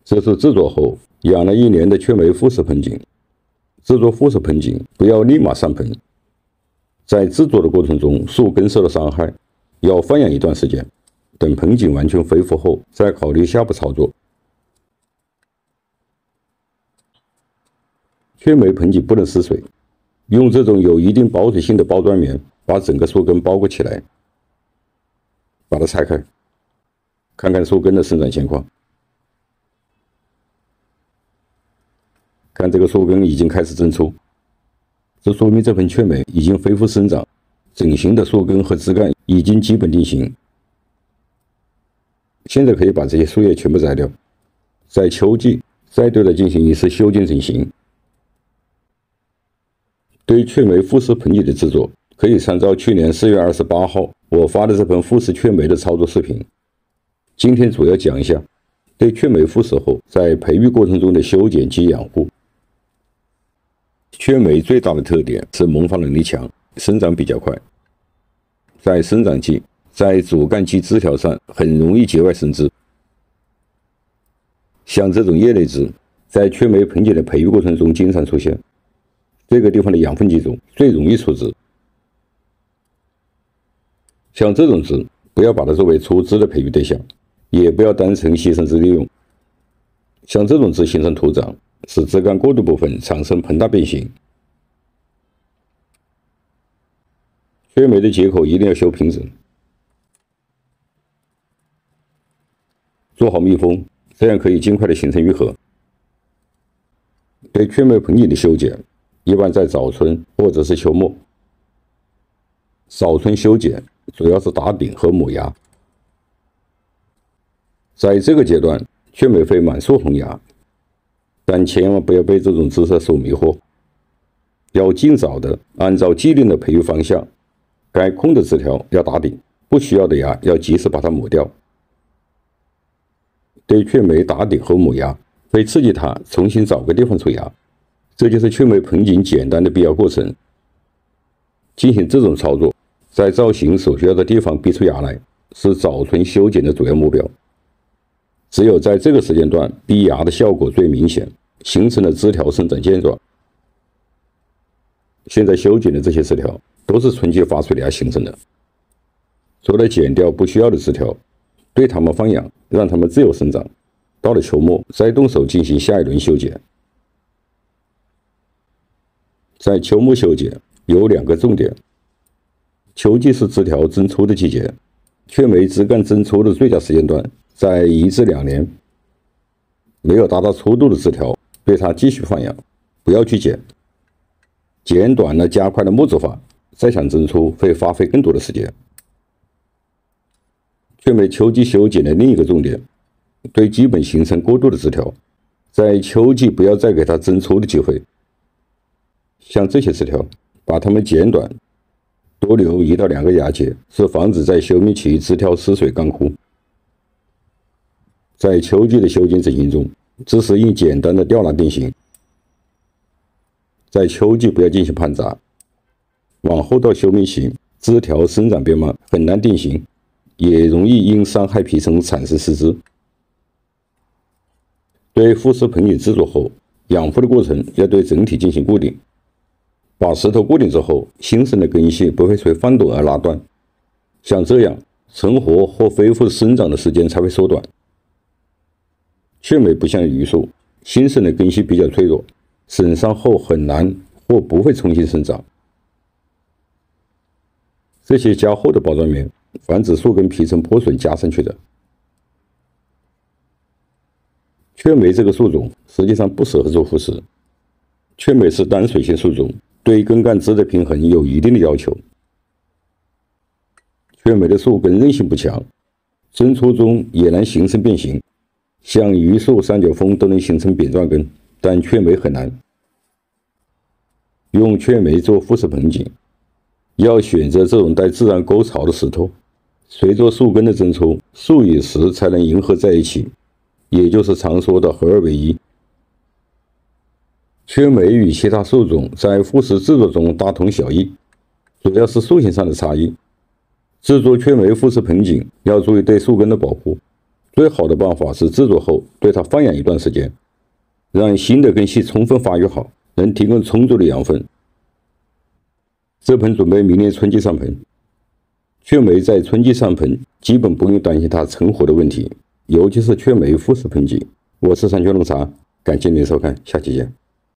这是制作后养了1年的雀梅复式盆景。制作复式盆景不要立马上盆，在制作的过程中树根受到伤害，要放养一段时间，等盆景完全恢复后再考虑下步操作。雀梅盆景不能失水，用这种有一定保水性的包装棉把整个树根包裹起来，把它拆开，看看树根的生长情况。看这个树根已经开始增粗，这说明这盆雀梅已经恢复生长，整形的树根和枝干已经基本定型。现在可以把这些树叶全部摘掉，在秋季再对它进行一次修剪整形。对雀梅复式盆景的制作，可以参照去年4月28号我发的这盆复式雀梅的操作视频。今天主要讲一下对雀梅复式后在培育过程中的修剪及养护。雀梅最大的特点是萌发能力强，生长比较快。在生长季，在主干及枝条上很容易节外生枝。像这种叶类枝，在雀梅盆景的培育过程中经常出现，这个地方的养分集中，最容易出枝。像这种枝，不要把它作为出枝的培育对象，也不要当成牺牲枝利用。像这种枝形成徒长，使枝干过渡部分产生膨大变形。雀梅的节口一定要修平整，做好密封，这样可以尽快的形成愈合。对雀梅盆景的修剪，一般在早春或者是秋末。早春修剪主要是打顶和抹芽。在这个阶段，雀梅会满树红芽，但千万不要被这种姿色所迷惑，要尽早的按照既定的培育方向，该空的枝条要打顶，不需要的芽要及时把它抹掉。对雀梅打顶和抹芽，会刺激它重新找个地方出芽，这就是雀梅盆景简单的必要过程。进行这种操作，在造型所需要的地方逼出芽来，是早春修剪的主要目标。只有在这个时间段，逼芽的效果最明显，形成了枝条生长健壮。现在修剪的这些枝条都是春季发水的芽形成的，除了剪掉不需要的枝条，对它们放养，让它们自由生长。到了秋末，再动手进行下一轮修剪。在秋末修剪有2个重点。秋季是枝条增粗的季节，雀梅枝干增粗的最佳时间段在1至2年。没有达到粗度的枝条，对它继续放养，不要去剪。剪短了加快了木质化，再想增粗会花费更多的时间。雀梅秋季修剪的另一个重点，对基本形成过渡的枝条，在秋季不要再给它增粗的机会。像这些枝条，把它们剪短，多留1到2个芽节，是防止在休眠期枝条失水干枯。在秋季的修剪整形中，只是应简单的吊拉定型。在秋季不要进行盘扎，往后到休眠期，枝条生长变慢，很难定型，也容易因伤害皮层产生失枝。对复式盆景制作后，养护的过程要对整体进行固定。把石头固定之后，新生的根系不会随翻斗而拉断，像这样成活或恢复生长的时间才会缩短。雀梅不像榆树，新生的根系比较脆弱，损伤后很难或不会重新生长。这些加厚的包装棉，防止树根皮层破损加上去的。雀梅这个树种实际上不适合做复式，雀梅是单水性树种，对根干枝的平衡有一定的要求。雀梅的树根韧性不强，增粗中也难形成变形，像榆树、三角枫都能形成扁状根，但雀梅很难。用雀梅做复式盆景，要选择这种带自然沟槽的石头，随着树根的增粗，树与石才能迎合在一起，也就是常说的合二为一。雀梅与其他树种在复式制作中大同小异，主要是树形上的差异。制作雀梅复式盆景要注意对树根的保护，最好的办法是制作后对它放养一段时间，让新的根系充分发育好，能提供充足的养分。这盆准备明年春季上盆。雀梅在春季上盆，基本不用担心它成活的问题，尤其是雀梅复式盆景。我是三全龙茶，感谢您收看，下期见。